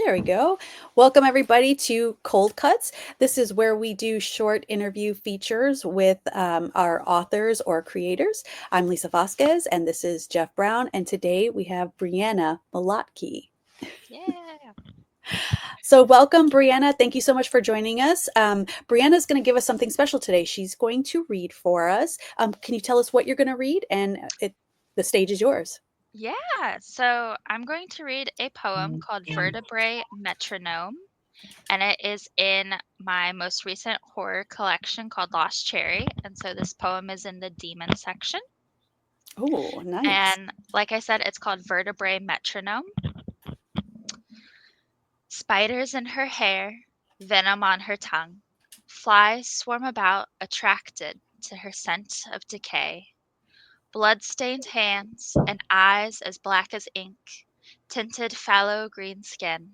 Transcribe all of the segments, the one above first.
There we go. Welcome, everybody, to Cold Cuts. This is where we do short interview features with our authors or creators. I'm Lisa Vasquez, and this is Jeff Brown. And today we have Brianna Malotke. Yeah. So, welcome, Brianna. Thank you so much for joining us. Brianna is going to give us something special today. She's going to read for us. Can you tell us what you're going to read? And the stage is yours. Yeah. So I'm going to read a poem called Vertebrae Metronome, and it is in my most recent horror collection called Lost Cherry. And so this poem is in the demon section. Oh, nice. And like I said, it's called Vertebrae Metronome. Spiders in her hair, venom on her tongue. Flies swarm about, attracted to her scent of decay. Blood-stained hands and eyes as black as ink, tinted fallow green skin.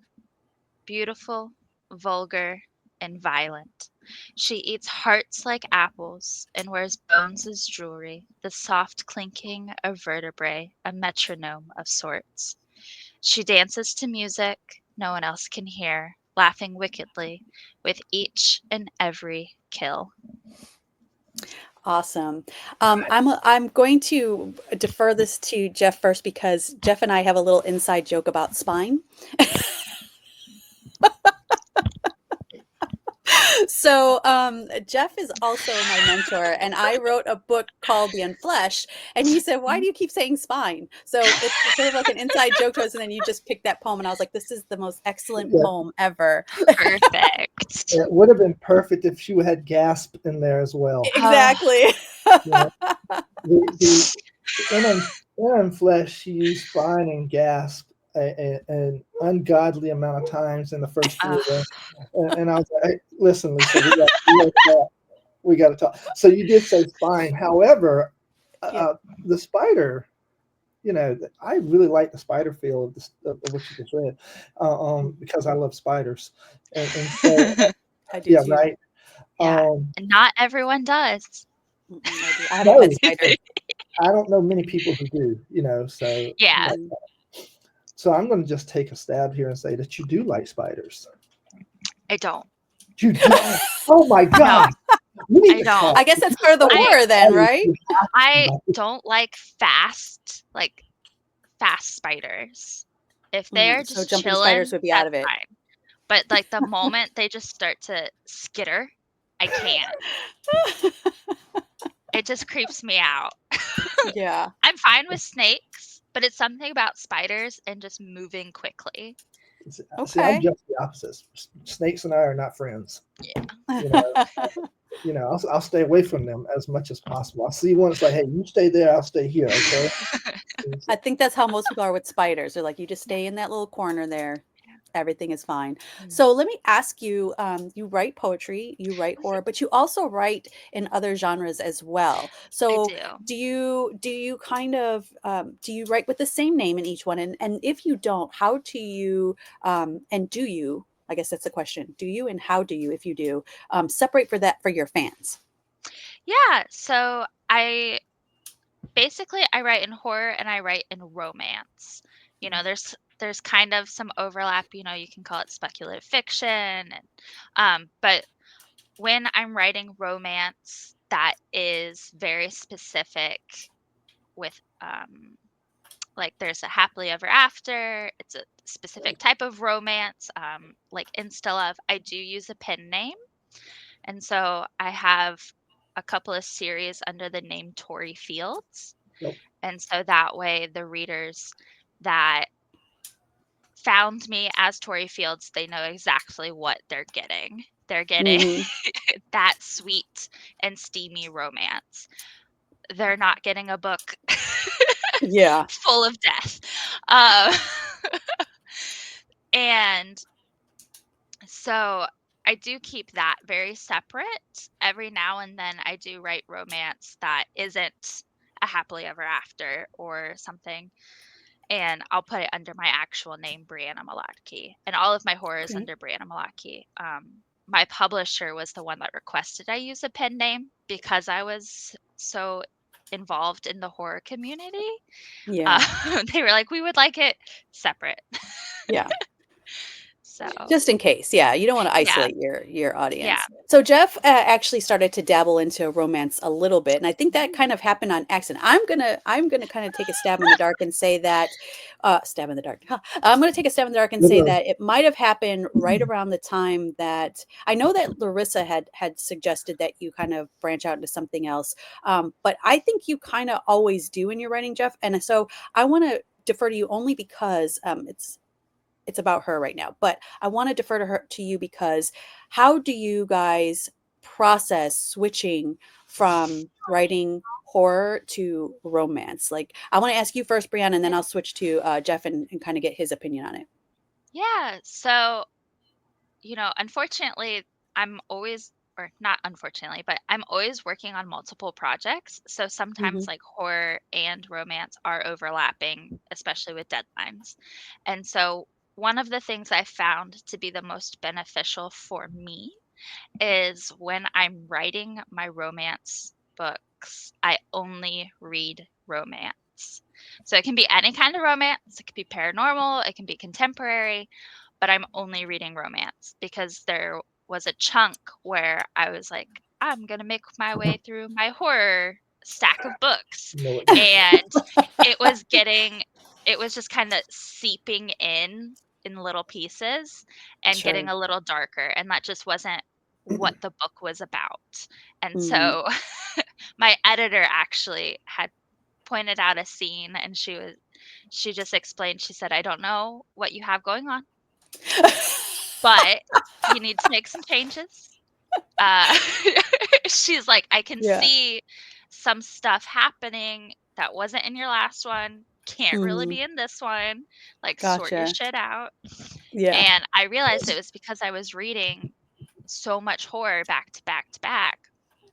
Beautiful, vulgar, and violent. She eats hearts like apples and wears bones as jewelry, the soft clinking of vertebrae, a metronome of sorts. She dances to music no one else can hear, laughing wickedly with each and every kill. Awesome. I'm going to defer this to Jeff first because Jeff and I have a little inside joke about spine. So Jeff is also my mentor, and I wrote a book called The Unfleshed, and he said, "Why do you keep saying spine?" So it's sort of like an inside joke to us, and then you just picked that poem, and I was like, "This is the most excellent Yeah, poem ever." Perfect. it would have been perfect if she had gasp in there as well. Exactly. You know, the in flesh, she used spine and gasp an ungodly amount of times in the first few of them. And I was like, hey, listen, Lisa, we got to talk. So you did say spine. However, Yeah. the spider, I really like the spider feel of, of what you just read because I love spiders. And so, I do yeah, too. right. Yeah. And not everyone does. I do. I haven't met spiders. I don't know many people who do, so Yeah. so I'm going to just take a stab here and say that you do like spiders. I don't. You don't? Oh my No, God. We need I to don't. talk. I guess that's part of the horror then, right? I don't like fast spiders. If they're So just jumping spiders chilling, would be out that's of it. fine. But like the moment they just start to skitter, I can't. It just creeps me out. Yeah. I'm fine with snakes, but it's something about spiders and just moving quickly. See, I'm Okay. just the opposite. Snakes and I are not friends. Yeah. I'll stay away from them as much as possible. I'll see one. It's like, hey, you stay there. I'll stay here. Okay. I think that's how most people are with spiders. They're like, you just stay in that little corner there. Everything is fine. So let me ask you, you write poetry, you write horror, but you also write in other genres as well. So I do you kind of do you write with the same name in each one? And if you don't, how do you and do you, I guess that's the question. Do you and how do you, if you do, separate for that for your fans? Yeah, so I write in horror and I write in romance. There's kind of some overlap, you can call it speculative fiction and but when I'm writing romance that is very specific with like there's a happily ever after, it's a specific type of romance, like Insta Love, I do use a pen name. And so I have a couple of series under the name Tori Fields. Nope. And so that way the readers that found me as Tori Fields, they know exactly what they're getting. They're getting that sweet and steamy romance. They're not getting a book Yeah. full of death. Uh, and so I do keep that very separate. Every now and then I do write romance that isn't a happily ever after or something. And I'll put it under my actual name, Brianna Malotke. And all of my horror is under Brianna Malotke. My publisher was the one that requested I use a pen name because I was so involved in the horror community. Yeah. They were like, we would like it separate. Yeah. So Just in case, yeah, you don't want to yeah, isolate your yeah. audience. So Jeff actually started to dabble into romance a little bit, and I think that kind of happened on accident. I'm gonna kind of take a stab in the dark and say that stab in the dark. Huh. I'm gonna take a stab in the dark and say Literally. that it might have happened right around the time that I know that Larissa had suggested that you kind of branch out into something else, but I think you kind of always do in your writing, Jeff. And so I want to defer to you only because it's about her right now, but I want to defer to you because how do you guys process switching from writing horror to romance? Like, I want to ask you first, Brianna, and then I'll switch to Jeff and kind of get his opinion on it. Yeah. So, unfortunately, I'm always, or not unfortunately, but I'm always working on multiple projects. So Hmm. sometimes like horror and romance are overlapping, especially with deadlines. And so one of the things I found to be the most beneficial for me is when I'm writing my romance books, I only read romance. So it can be any kind of romance, it could be paranormal, it can be contemporary, but I'm only reading romance because there was a chunk where I was like, I'm going to make my way through my horror stack of books. No, it didn't. And it was getting, it was just kind of seeping in little pieces and Sure. getting a little darker. And that just wasn't what the book was about. And Mm. so my editor actually had pointed out a scene and she just explained, she said, I don't know what you have going on, but you need to make some changes. Uh, she's like, I can Yeah. see some stuff happening that wasn't in your last one, can't really Hmm. be in this one. Like, sort your Gotcha. shit out. Yeah. And I realized it was because I was reading so much horror back to back to back.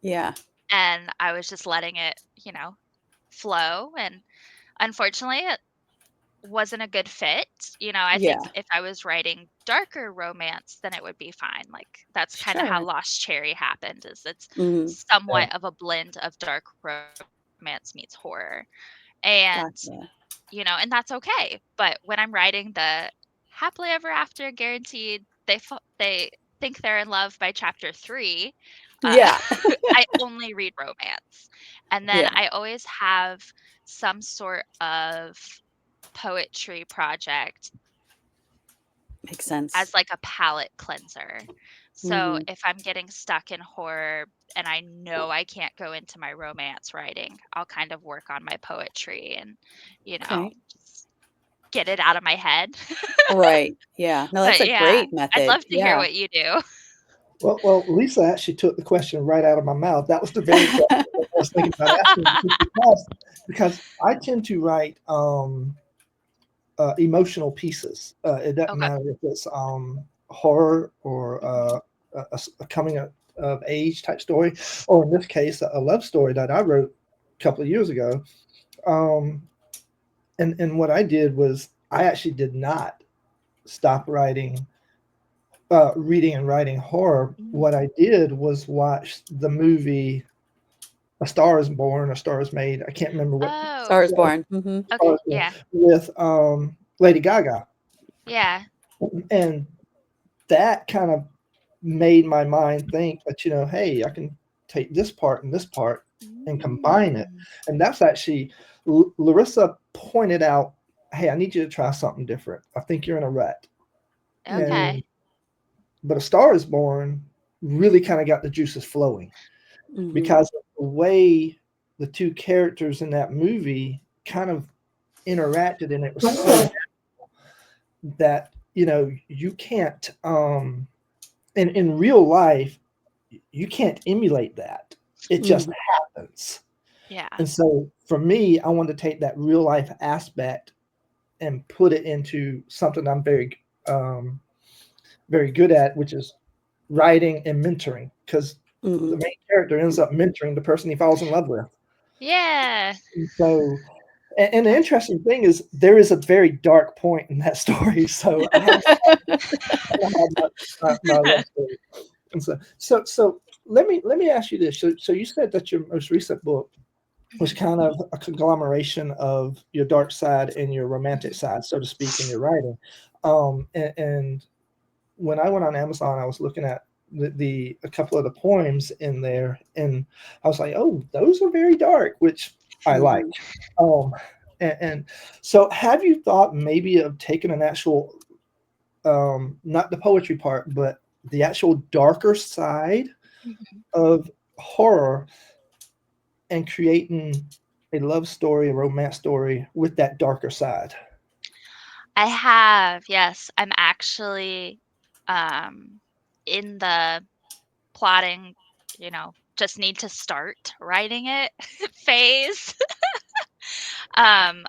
Yeah. And I was just letting it, flow. And unfortunately, it wasn't a good fit. I Yeah. think if I was writing darker romance, then it would be fine. Like that's kind of how Sure. Lost Cherry happened, is it's Hmm. Yeah. somewhat of a blend of dark romance meets horror. And, Gotcha. and that's okay. But when I'm writing the happily ever after guaranteed, they think they're in love by chapter 3, uh, Yeah. I only read romance. And then Yeah. I always have some sort of poetry project Makes sense. as like a palette cleanser. So Hmm. if I'm getting stuck in horror and I know I can't go into my romance writing, I'll kind of work on my poetry and, Okay. just get it out of my head. Right. Yeah. No, that's But a yeah, great I'd method. love to hear Yeah. what you do. Well, Lisa actually took the question right out of my mouth. That was the very question I was thinking about asking, because I tend to write emotional pieces. It doesn't Okay. matter if it's horror or a coming of age type story, or in this case, a love story that I wrote a couple of years ago. Um, and what I did was I actually did not stop writing, reading and writing horror. What I did was watch the movie A Star Is Born, A Star Is Made. I can't remember what Star Oh, is Born. Hmm. okay. Star Is Born, Yeah. with Lady Gaga, Yeah. and that kind of made my mind think that, hey, I can take this part and this part and combine it. Mm. And that's actually, Larissa pointed out, hey, I need you to try something different. I think you're in a rut. Okay. And but A Star Is Born really kind of got the juices flowing Hmm. because of the way the two characters in that movie kind of interacted, and it was so that you can't in real life you can't emulate that. It just Hmm. happens. Yeah. And so for me, I wanted to take that real life aspect and put it into something I'm um, very good at, which is writing and mentoring, because the Hmm. main character ends up mentoring the person he falls in love with. Yeah. And so, and the That's interesting thing is there is a very dark point in that story. So I have my love story. And so let me ask you this. So you said that your most recent book was Mhm. kind of a conglomeration of your dark side and your romantic Mhm. side, so to speak, in your writing. And when I went on Amazon, I was looking at a couple of the poems in there, and I was like, oh, those are very dark, which I like. Mhm. Um, and so, have you thought maybe of taking an actual, not the poetry part, but the actual darker side Mhm. of horror and creating a love story, a romance story with that darker side? I have, yes. I'm actually um, in the plotting, just need to start writing it phase I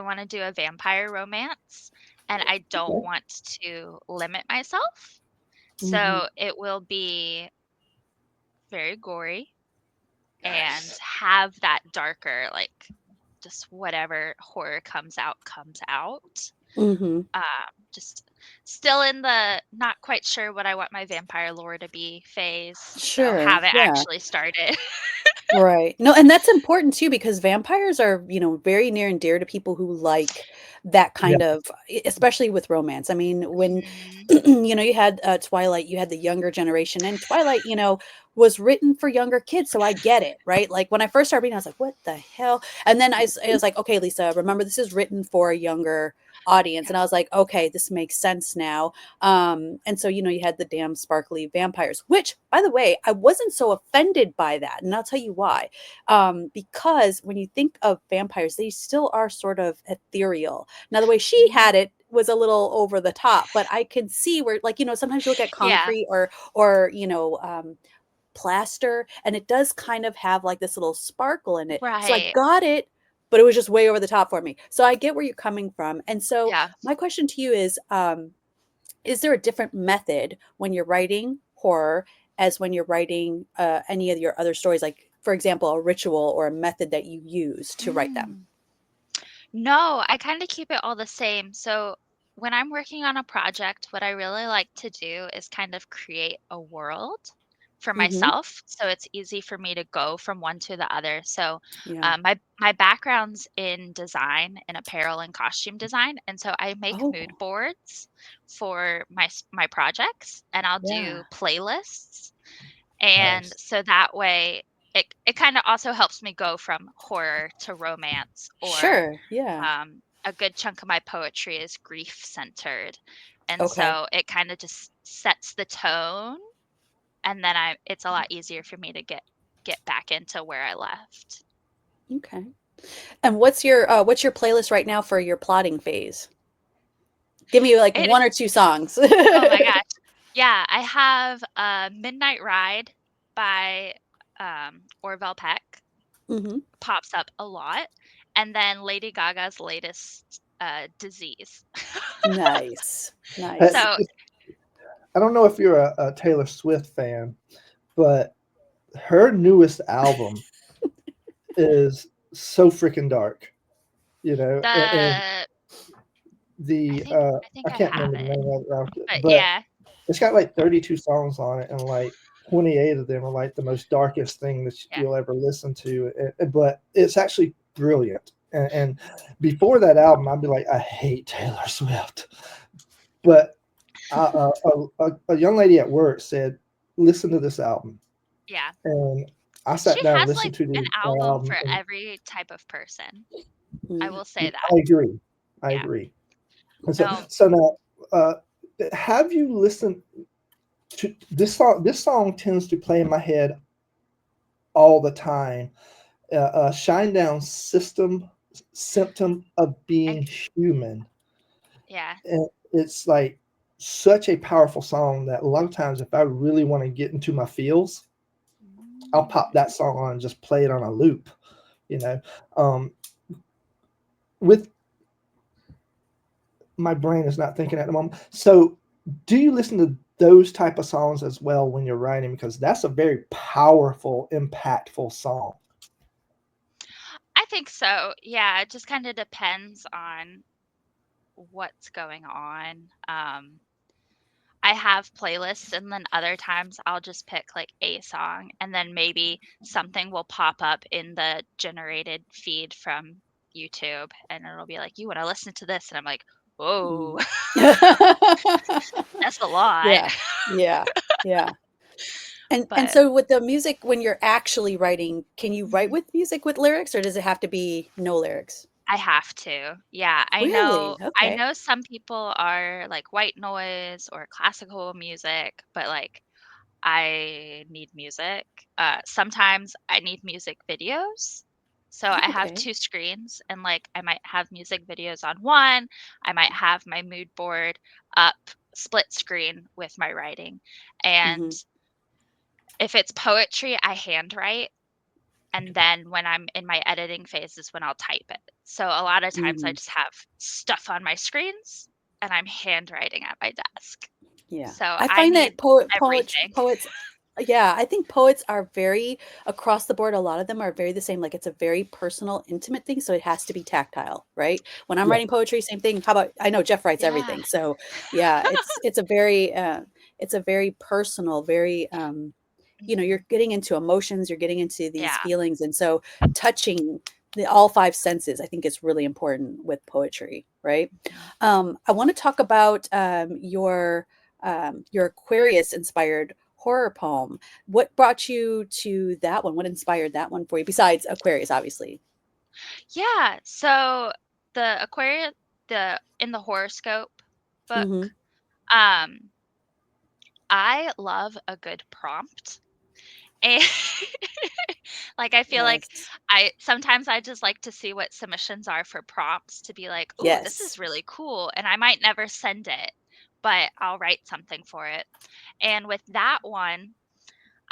want to do a vampire romance, and I don't Okay. want to limit myself. Mhm. So it will be very gory and Nice. have that darker, like just whatever horror comes out, comes out. Mhm. Um, just still in the not quite sure what I want my vampire lore to be phase, so Sure. haven't Yeah. actually started. Right. No, and that's important too because vampires are, very near and dear to people who like that Yeah. kind of, especially with romance. I mean, when Mhm. you had Twilight, you had the younger generation, and Twilight, was written for younger kids, so I get it, right? Like when I first started reading, I was like, "What the hell?" And then I was like, "Okay, Lisa, remember this is written for a younger audience," Yeah. and I was like, "Okay, this makes sense now." And so, you had the damn sparkly vampires, which, by the way, I wasn't so offended by that. And I'll tell you why. Because when you think of vampires, they still are sort of ethereal. Now, the way she Mhm. had it was a little over the top, but I can see where, like, sometimes you look at Yeah. concrete or, plaster, and it does kind of have like this little sparkle in it. So I Right. got it, but it was just way over the top for me. So I get where you're coming from. And so Yeah. my question to you is there a different method when you're writing horror as when you're writing any of your other stories? Like, for example, a ritual or a method that you use to write them? Mm. No, I kind of keep it all the same. So when I'm working on a project, what I really like to do is kind of create a world for Hmm. myself, so it's easy for me to go from one to the other. So Yeah. my background's in design and apparel and costume design, and so I make mood Oh, boards for my projects, and I'll yeah. do playlists. And Nice. so that way it kind of also helps me go from horror to romance, or Sure. Yeah. a good chunk of my poetry is grief centered. And Okay. so it kind of just sets the tone, and then it's a lot easier for me to get back into where I left. Okay. And what's your playlist right now for your plotting phase? Give me like It one or two songs. Oh my gosh. Yeah, I have Midnight Ride by Orville Peck Hmm. pops up a lot, and then Lady Gaga's latest Disease. Nice. Hey, Nice. So I don't know if you're a Taylor Swift fan, but her newest album is so freaking dark, and the I the think I think I I can't have remember the it. name of it, But but yeah, it's got like 32 songs on it, and like 28 of them are like the most darkest thing that yeah. you'll ever listen to. But it's actually brilliant. And before that album, I'd be like, I hate Taylor Swift. But a young lady at work said, listen to this album. Yeah. And I She sat down and has listened like to an the album for album, and every type of person. I Mm. will say that. I agree. I Yeah. agree. And so, No. so now, have you listened to this song? This song tends to play in my head all the time. Shinedown system symptom of being I human. Yeah. And it's like such a powerful song that a lot of times, if I really want to get into my feels, I'll pop Mm. that song on and just play it on a loop. You know, um, with my brain is not thinking at the moment. So, do you listen to those type of songs as well when you're writing? Because that's a very powerful, impactful song. I think so. Yeah, it just kind of depends on what's going on. I have playlists, and then other times I'll just pick like a song, and then maybe something will pop up in the generated feed from YouTube, and it'll be like, "You want to listen to this?" And I'm like, "Whoa." Mm. lot. Yeah. Yeah. And But so with the music, when you're actually writing, can you write Mhm. with music with lyrics, or does it have to be no lyrics? I have to. Yeah, Really? I Okay. know some people are like white noise or classical music, but like I need music. Sometimes I need music videos. So I have Okay. 2 screens and like I might have music videos on one. I might have my mood board up split screen with my writing. And Mhm. if it's poetry, I handwrite. And then when I'm in my editing phase is when I'll type it. So a lot of times I Mhm. just have stuff on my screens and I'm handwriting at my desk. Yeah. So I I find need that everything. poets yeah, I think poets are very across the board, a lot of them are very the same, like, it's a very personal, intimate thing, so it has to be tactile, right? When I'm Yeah. writing poetry, same thing. How about I know Jeff writes Yeah. everything, so, yeah, it's a very personal, very, Mhm. you're getting into emotions, you're getting into these Yeah. feelings, and so touching all 5 senses, I think is really important with poetry, right? Mhm. I wanna talk about, your Aquarius-inspired horror poem. What brought you to that one? What inspired that one for you, besides Aquarius, obviously? Yeah. So the Aquarius, the in the HorrorScope Mhm. book, um, I love a good prompt. And like I feel like Yes. I sometimes I just like to see what submissions are for prompts to be like, "Ooh, this Yes. is really cool." And I might never send it, but I'll write something for it. And with that one,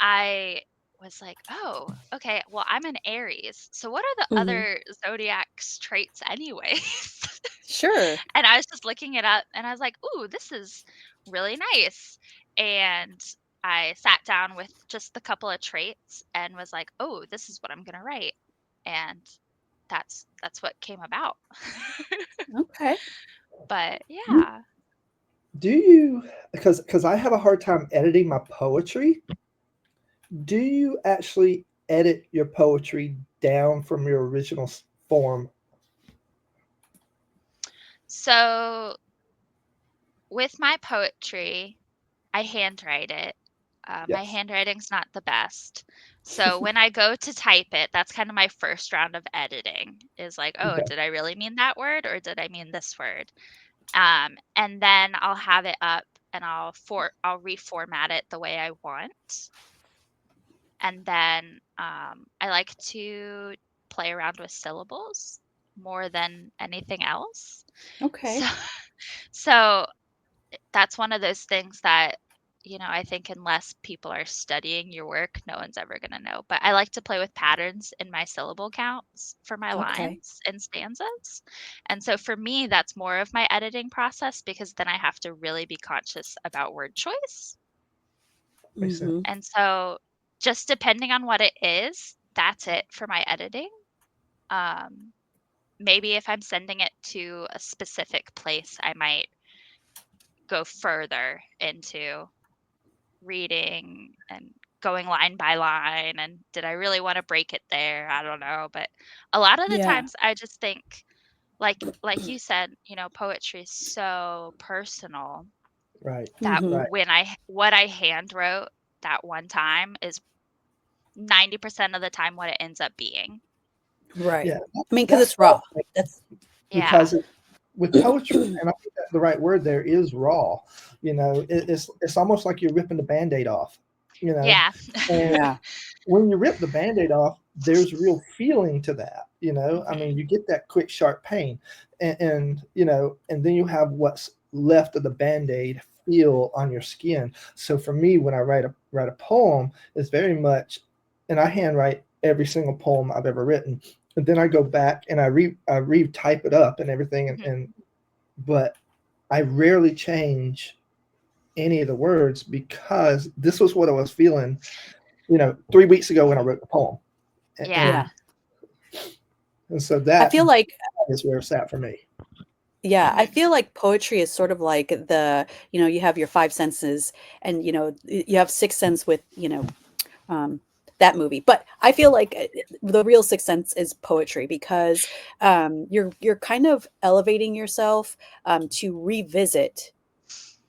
I was like, "Oh, okay. Well, I'm an Aries. So what are the Mhm. other zodiac's traits anyways?" Sure. And I was just looking it up and I was like, "Ooh, this is really nice." And I sat down with just a couple of traits and was like, "Oh, this is what I'm going to write." And that's what came about. Okay. But You yeah. do you because I have a hard time editing my poetry. Do you actually edit your poetry down from your original form? So with my poetry, I handwrite it. My Yes. handwriting's not the best. So when I go to type it, that's kind of my first round of editing is like, oh, Okay. did I really mean that word or did I mean this word? And then I'll have it up and I'll reformat it the way I want. And then I like to play around with syllables more than anything else. So Okay. so that's one of those things that, I think unless people are studying your work, no one's ever going to know. But I like to play with patterns in my syllable counts for my Okay. lines and stanzas. And so for me, that's more of my editing process because then I have to really be conscious about word choice. Makes sense. Mhm. And so just depending on what it is, that's it for my editing. Um, Maybe if I'm sending it to a specific place, I might go further into reading and going line by line and did I really want to break it there? I don't know, but a lot of the Yeah. times I just think like you said, poetry is so personal Right. that Mhm. Right. what I hand wrote that one time is 90% of the time what it ends up being. Right. Yeah. I mean, because That's it's what raw. I think That's Yeah. because with poetry, and I think that the right word there is raw. It's almost like you're ripping the Band-Aid off. You know, Yeah. and Yeah. when you rip the Band-Aid off, there's real feeling to that. I mean, Mhm. you get that quick, sharp pain, and then you have what's left of the Band-Aid feel on your skin. So for me, when I write a poem, it's very much, and I handwrite every single poem I've ever written, and then I go back and I retype it up and everything, Mhm. and but I rarely change any of the words because this was what I was feeling 3 weeks ago when I wrote the poem, Yeah. Yeah. and so I that feel like is where it's at for me. Yeah, I Mhm. feel like poetry is sort of like you have your 5 senses and, you have sixth sense with, um, that movie. But I feel like the real sixth sense is poetry because you're kind of elevating yourself to revisit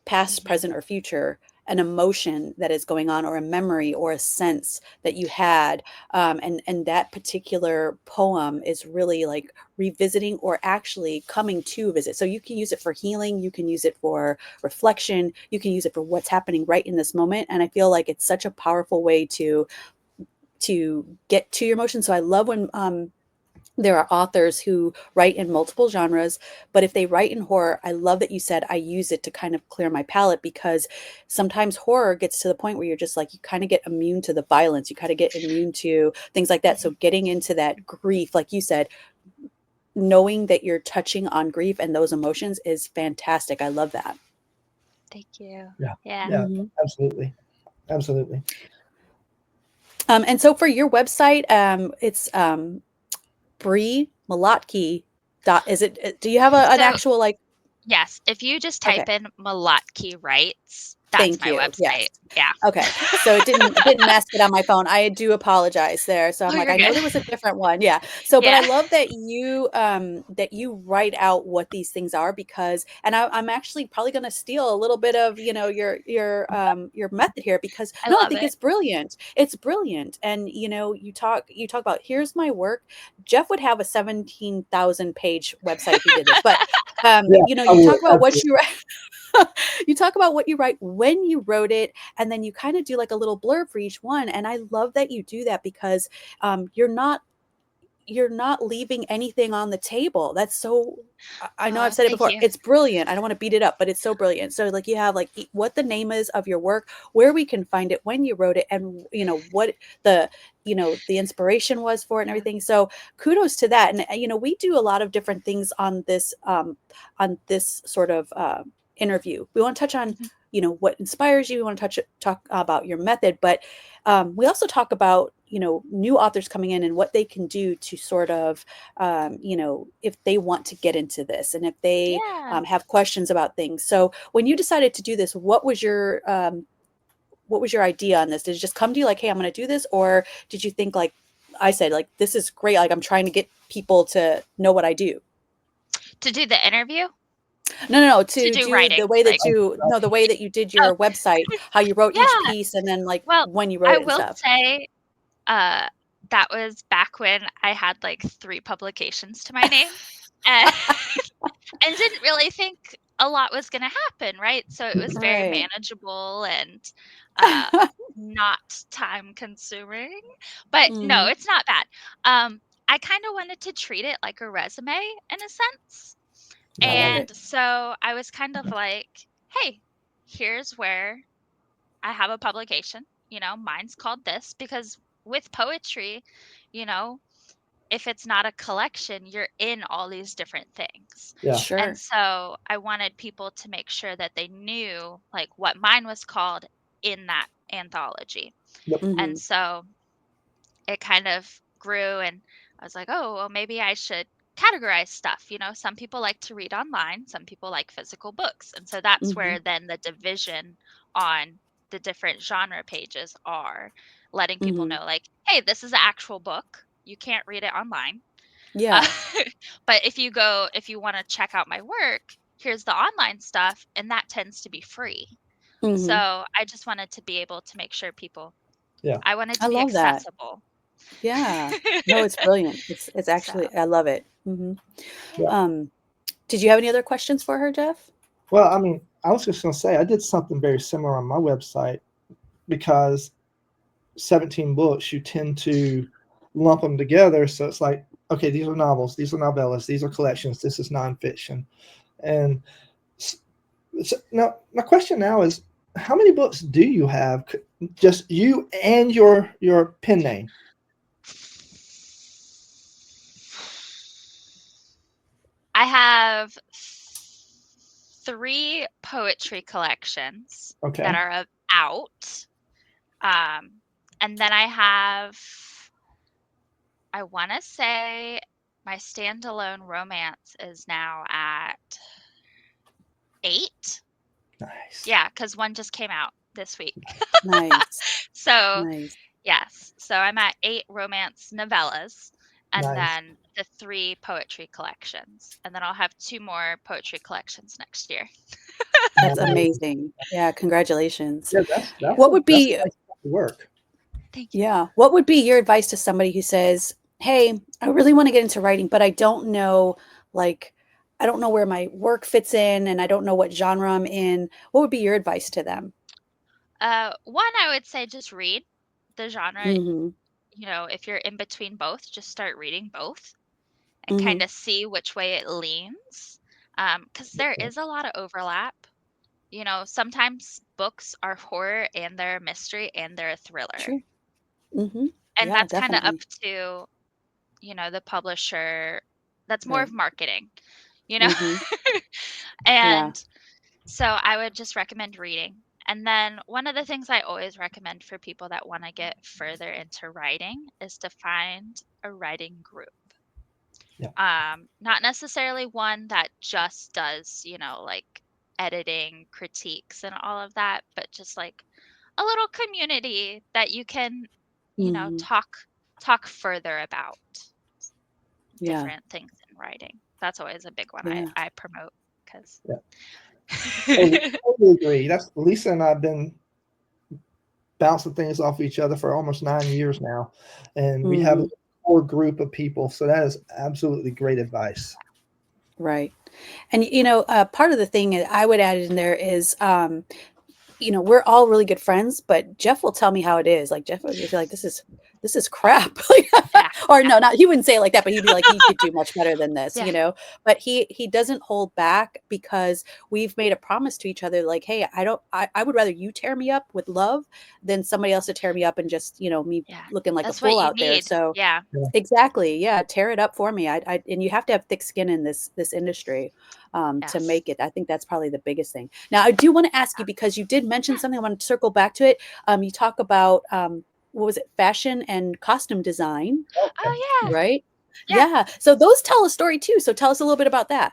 past, present, or future, an emotion that is going on, or a memory, or a sense that you had, and that particular poem is really like revisiting or actually coming to visit. So you can use it for healing, you can use it for reflection, you can use it for what's happening right in this moment. And I feel like it's such a powerful way to get to your emotions. So I love when there are authors who write in multiple genres, but if they write in horror, I love that you said I use it to kind of clear my palate, because sometimes horror gets to the point where you're just like, you kind of get immune to the violence, you kind of get immune to things like that. So getting into that grief, like you said, knowing that you're touching on grief and those emotions is fantastic. I love that. Thank you. Yeah. Yeah. Yeah. Mhm. Absolutely. Absolutely. And so for your website, it's Brie Malotke. Is it? Do you have an So actual like? yes, if you just Okay. type in Malotke Writes, that's Thank my you. Yes. website. Yeah. Okay. So it didn't mask it on my phone. I do apologize there. So I'm Oh, like, you're I know good. there was a different one. Yeah. So, but I Yeah. love that you write out what these things are, because, and I'm actually probably going to steal a little bit of, your method here, because I no, I love think it. it's brilliant. It's brilliant. And you talk about, here's my work. Jeff would have a 17,000 page website if he did this, but Yeah. I you would. talk about what Absolutely. you you talk about what you write, when you wrote it, and then you kind of do like a little blurb for each one. And I love that you do that, because you're not leaving anything on the table. That's so, I know I've said it Thank before. you. It's brilliant. I don't want to beat it up, but it's so brilliant. So like you have like what the name is of your work, where we can find it, when you wrote it, and what the the inspiration was for it and Yeah. everything. So kudos to that. And we do a lot of different things on this sort of interview. We want to touch on Mhm. what inspires you. We want to talk about your method, but we also talk about new authors coming in and what they can do to sort of if they want to get into this, and if they Yeah. have questions about things. So when you decided to do this, what was your idea on this? Did it just come to you like, hey, I'm going to do this, or did you think, like I said, like, this is great, like I'm trying to get people to know what I do? To do the interview? No, To to do do writing, the way that like you no the way that you did oh, your website, how you wrote each yeah. piece, and then like Well, when you wrote I it and will stuff. say, uh, that was back when I had, like, 3 publications to my name, and and didn't really think a lot was gonna happen, right? So it was very Right. manageable and, uh, not time consuming, but no, Mhm. it's not bad. I kinda wanted to treat it like a resume in a sense, I love and it. so I was kind of like, "Hey, here's where I have a publication, mine's called this," because with poetry, you know, if it's not a collection, you're in all these different things. Yeah. And Sure. so I wanted people to make sure that they knew like what mine was called in that anthology. Yep. And Mhm. so it kind of grew and I was like, "Oh, well maybe I should categorize stuff." Some people like to read online, some people like physical books. And so that's Mhm. where then the division on the different genre pages are letting people Mhm. know like, "Hey, this is an actual book. You can't read it online." Uh, Yeah. but if you want to check out my work, here's the online stuff, and that tends to be free. So Mhm. I just wanted to be able to make sure Yeah. I wanted I to be love that. accessible. Yeah. No, it's brilliant. It's So, actually, I love it. Mhm. yeah. Yeah. Um, did you have any other questions for her, Jeff? Well, I mean, I was just going to say I did something very similar on my website because 17 books, you tend to lump them together. So it's like, okay, these are novels, these are novellas, these are collections, this is nonfiction. And so now my question now is, how many books do you have? Just you and your pen name? I have 3 poetry collections that Okay. are out. Um, and then I want to say my standalone romance is now at 8. Nice. Yeah, because one just came out this week. Nice. So, Nice. yes. So I'm at 8 romance novellas and Nice. then the 3 poetry collections. And then I'll have 2 more poetry collections next year. That's amazing. Yeah, congratulations. Yeah, What would that's be nice work. Thank you. Yeah, what would be your advice to somebody who says, "Hey, I really want to get into writing, but I don't know, like, I don't know where my work fits in, and I don't know what genre I'm in." What would be your advice to them? One, I would say just read the genre. Mhm. If you're in between both, just start reading both and kind Mhm. of see which way it leans. Because there is a lot of overlap. Sometimes books are horror and they're a mystery and they're a thriller. Sure. Mhm. And Yeah, that's kind of up definitely. to, the publisher. That's more of Right. marketing, you know? Mhm. Yeah. And so I would just recommend reading. And then one of the things I always recommend for people that want to get further into writing is to find a writing group. Yeah. Not necessarily one that just does, like editing, critiques and all of that, but just like a little community that you can, Mhm. talk further about Yeah. different things in writing. That's always a big one I Yeah. I promote because Yeah. Totally agree. That's Lisa and I've been bouncing things off each other for almost 9 years now, and we have a Mhm. core group of people. So that is absolutely great advice. Right. And, part of the thing I would add in there is, we're all really good friends, but Jeff will tell me how it is. Like Jeff would be like, this is crap. Like, yeah, or yeah, no, not he wouldn't say it like that, but he'd be like, you could do much better than this, yeah, But he doesn't hold back because we've made a promise to each other, like, hey, I would rather you tear me up with love than somebody else to tear me up and just, me yeah. looking like a That's what fool you out there. need. So Yeah, Yeah. exactly. Yeah. Tear it up for me. And you have to have thick skin in this industry to yes. make it. I think that's probably the biggest thing. Now, I do want to ask you because you did mention something. I want to circle back to it. You talk about what was it, fashion and costume design, Okay. Oh, yeah, right? yeah. Yeah. So those tell a story too. So tell us a little bit about that.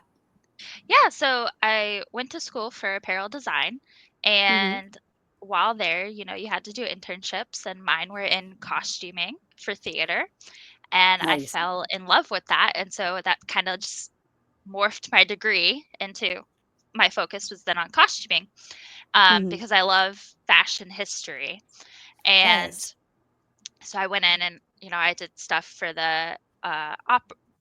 Yeah, so I went to school for apparel design, Hmm. and while there, you had to do internships, and mine were in costuming for theater, and I Nice. fell in love with that, and so that kind of just morphed my degree into my focus was then on costuming, Hmm. because I love fashion history, and Yes. so I went in and, I did stuff for the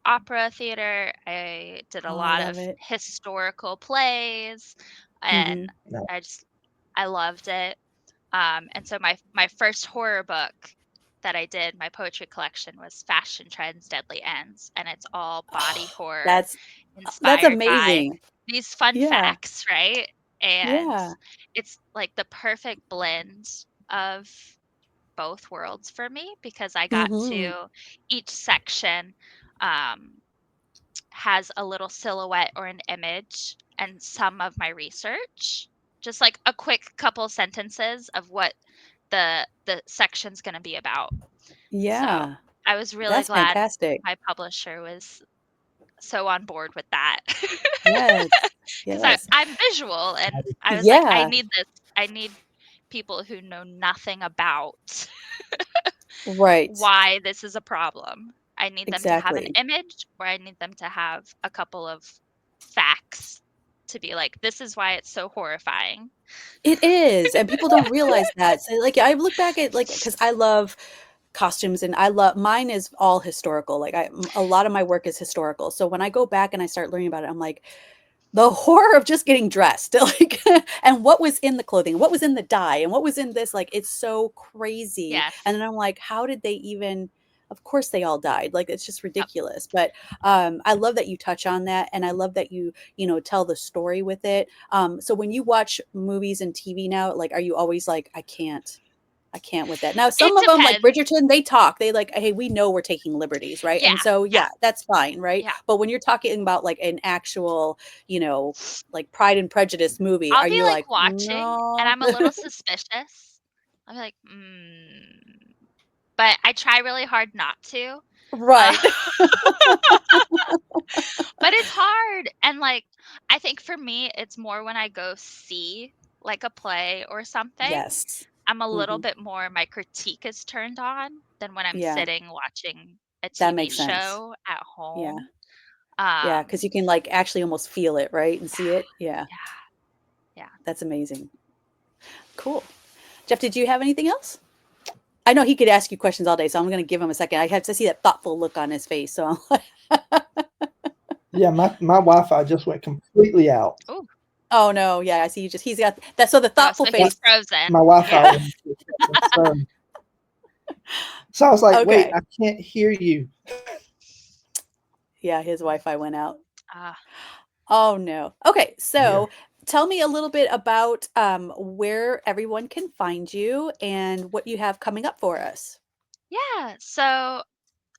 opera theater. I did a Oh, I lot love of it. historical plays, and Hmm. No. I just I loved it. And so my first horror book that I did, my poetry collection was Fashion Trends, Deadly Ends, and it's all body Oh, horror that's inspired by amazing. these fun Yeah. facts, right? And Yeah. it's like the perfect blend of both worlds for me because I got Hmm. to each section um, has a little silhouette or an image and some of my research. Just like a quick couple sentences of what the section's going to be about. So Yeah. I was really That's glad fantastic. my publisher was so on board with that. Yes. Because Yes. I'm visual and I was like, I Yeah. need this. I need people who know nothing about Right. why this is a problem. I need them to have an Exactly. image or I need them to have a couple of facts to be like, this is why it's so horrifying. It is, and people don't realize that. So, like, I look back at, like, because I love costumes and I love mine is all historical. Like, a lot of my work is historical. So when I go back and I start learning about it, I'm like, the horror of just getting dressed, like, and what was in the clothing, what was in the dye, and what was in this, like, it's so crazy. And Yes. then I'm like, how did they even, of course they all died. Like, it's just Yep. ridiculous. But I love that you touch on that, and I love that you tell the story with it. So when you watch movies and TV now, like, are you always like, I can't with that. Now, It some of them, like depends. Bridgerton, they talk. They like, hey, we know we're taking liberties, right? Yeah. And so, Yeah. yeah, that's fine, right? Yeah. But when you're talking about like an actual, like Pride and Prejudice movie, I'll are be you like like, watching and no? I'm a little suspicious. I'll be like, but I try really hard not to. Uh, Right. but it's hard. And like, I think for me, it's more when I go see like a play or something. Yes. I'm a little Hmm. bit more, my critique is turned on than when I'm Yeah, sitting watching a that TV makes sense. show at Yeah. home. Yeah. Cause you can like actually almost feel it, right? And Yeah, see it. Yeah. yeah, That's amazing. Cool. Jeff, did you have anything else? I know he could ask you questions all day, so I'm going to give him a second. I have to see that thoughtful look on his face. So, Yeah, my Wi-Fi just went completely out. Oh, oh no, yeah, I see you. He's got that. So the thoughtful so face. he's frozen. My Wi-Fi Yeah. was concerned. So I was like, wait, Okay. I can't hear you. Yeah, his Wi-Fi went out. Ah. Oh no. Okay, so Yeah. tell me a little bit about where everyone can find you and what you have coming up for us. Yeah. So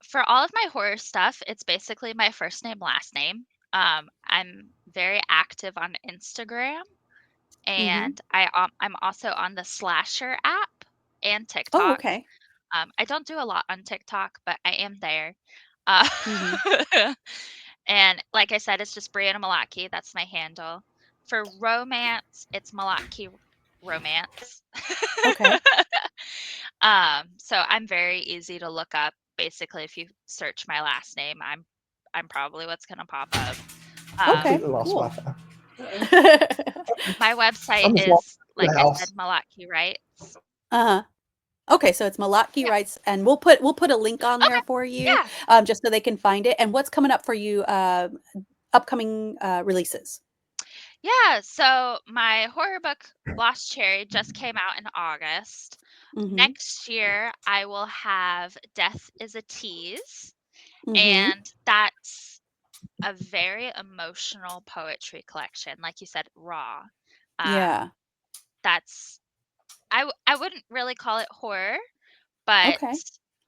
for all of my horror stuff, it's basically my first name, last name. I'm very active on Instagram, Mm-hmm. and I'm also on the Slasher app and Oh, TikTok. okay. I don't do a lot on TikTok, but I am there. Uh, Mm-hmm. and like I said, it's just Brianna Malotke. That's my handle. For romance, it's Malotke Romance. Okay. So I'm very easy to look up. Basically, if you search my last name, I'm probably what's gonna pop up. Okay. Completely lost Cool. Wi-Fi. My website I'm just walking is, to like the I house. said, Malotke Writes. Uh-huh. Okay, so it's Malotke Yeah. Writes, and we'll put a link on there Okay. for you, Yeah. just so they can find it. And what's coming up for you, upcoming releases? Yeah. So my horror book, Lost Cherry, just came out in August. Mm-hmm. Next year, I will have Death is a Tease, Mm-hmm. and that's a very emotional poetry collection. Like you said, raw. Yeah. That's I wouldn't really call it horror, but Okay.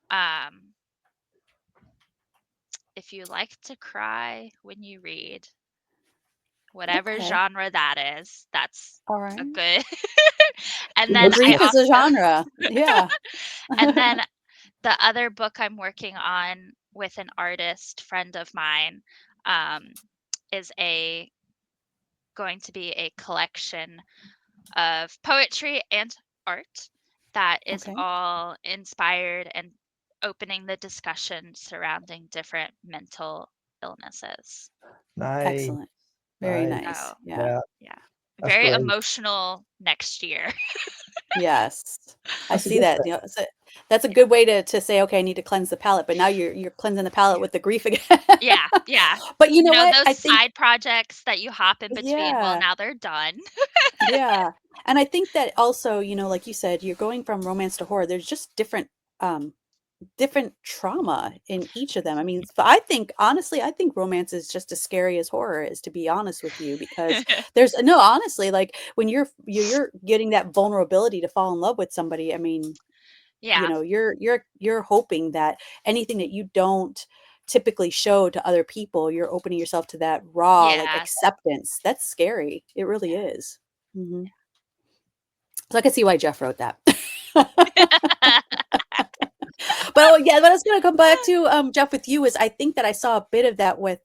um, if you like to cry when you read, whatever Okay. genre that is, that's All a right. good. And then Most I Grief is a also genre. Yeah. and then the other book I'm working on with an artist friend of mine, um, is going to be a collection of poetry and art that is Okay. all inspired and opening the discussion surrounding different mental illnesses. Nice, Excellent. Very nice. nice. So, Yeah. Yeah, yeah, that's very great. emotional next year. Yes. I That's a see good that. thing. Yeah, that's a good way to say, okay, I need to cleanse the palate, but now you're cleansing the palate Yeah. with the grief again. Yeah, yeah. But you know You know, what? those I think side projects that you hop in between, well, yeah. now they're done. Yeah. And I think that also, like you said, you're going from romance to horror. There's just um different trauma in each of them. I mean, I think honestly, I think romance is just as scary as horror is, to be honest with you, because there's no, honestly, like when you're getting that vulnerability to fall in love with somebody. I mean, Yeah, you're hoping that anything that you don't typically show to other people, you're opening yourself to that raw like yes. acceptance. That's scary. It really is. Hmm. So I can see why Jeff wrote that. But oh yeah, what I was gonna come back to, Jeff, with you is I think that I saw a bit of that with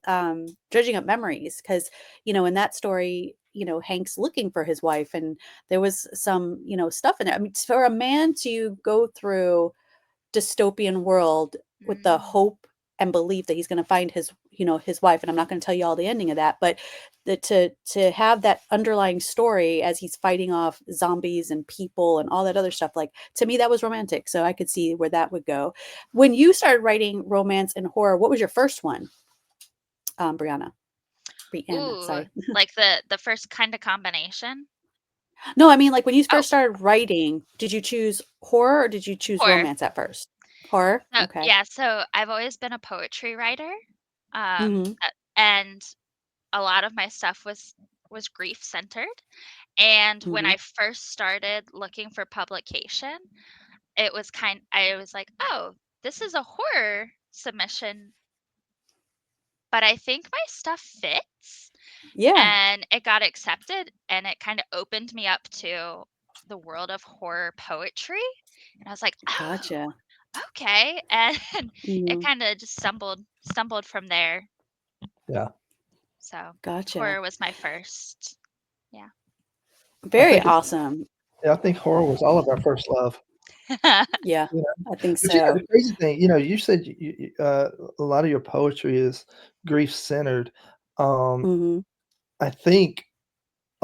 Dredging Up Memories, because in that story, Hank's looking for his wife, and there was some, stuff in there. I mean, for a man to go through dystopian world with the Mm, hope and belief that he's going to find his wife, and I'm not going to tell you all the ending of that, but to have that underlying story as he's fighting off zombies and people and all that other stuff, like, to me that was romantic, so I could see where that would go. When you started writing romance and horror, what was your first one, Brianna, ooh, sorry. like the first kinda combination? No, I mean, like, when you Oh, first started writing, did you choose horror or did you choose horror. romance at first? Horror. So Okay. yeah, so I've always been a poetry writer, Mm-hmm. and a lot of my stuff was grief centered. And when Mm-hmm. I first started looking for publication, I was like, "Oh, this is a horror submission, but I think my stuff fits." Yeah. And it got accepted, and it kinda opened me up to the world of horror poetry, and I was like, "Oh, Gotcha. okay." And it Mhm. kinda just stumbled from there. Yeah, So, Gotcha. horror was my first. Yeah. I Very think it's. awesome. Yeah, I think horror was all of our first love. Yeah, You know, I think but so. the crazy thing, you said a lot of your poetry is grief centered. Um, Mhm. I think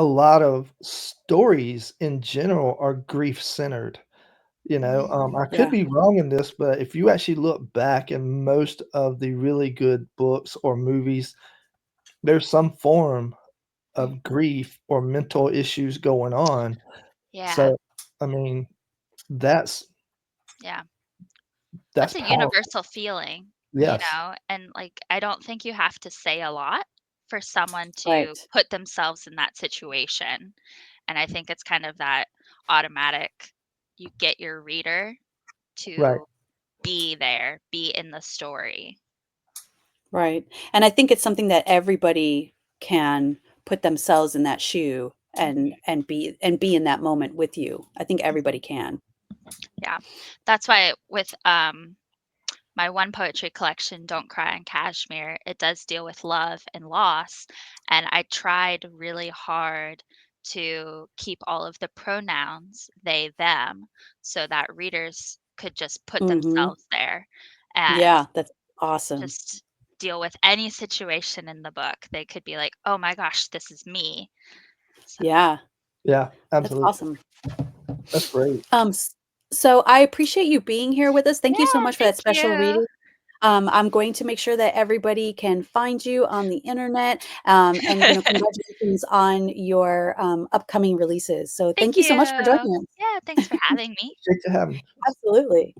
a lot of stories in general are grief-centered, you know? I could Yeah. be wrong in this, but if you actually look back in most of the really good books or movies, there's some form of grief or mental issues going on. Yeah, So, I mean, that's yeah. that's That's a powerful. universal feeling, Yes. and, like, I don't think you have to say a lot for someone to Right. put themselves in that situation, and I think it's kind of that automatic you get your reader Right. to be there, be in the story. Right. And I think it's something that everybody can put themselves in that shoe Mhm, and be in that moment with you. I think mhm. everybody can. Yeah. That's why with, my one poetry collection, Don't Cry in Kashmir, it does deal with love and loss, and I tried really hard to keep all of the pronouns they, them, so that readers could just put Mhm. themselves there and Yeah, that's awesome. just deal with any situation in the book. They could be like, "Oh my gosh, this is me." So Yeah, Yeah, that's absolutely. awesome. That's great. S so I appreciate you being here with us. Thank you so yeah, much for that thank special you. reading. I'm going to make sure that everybody can find you on the internet, and, congratulations on your, upcoming releases. So Thank thank you you. so much for joining us. Yeah, thanks for having me. Appreciate you having me. Absolutely.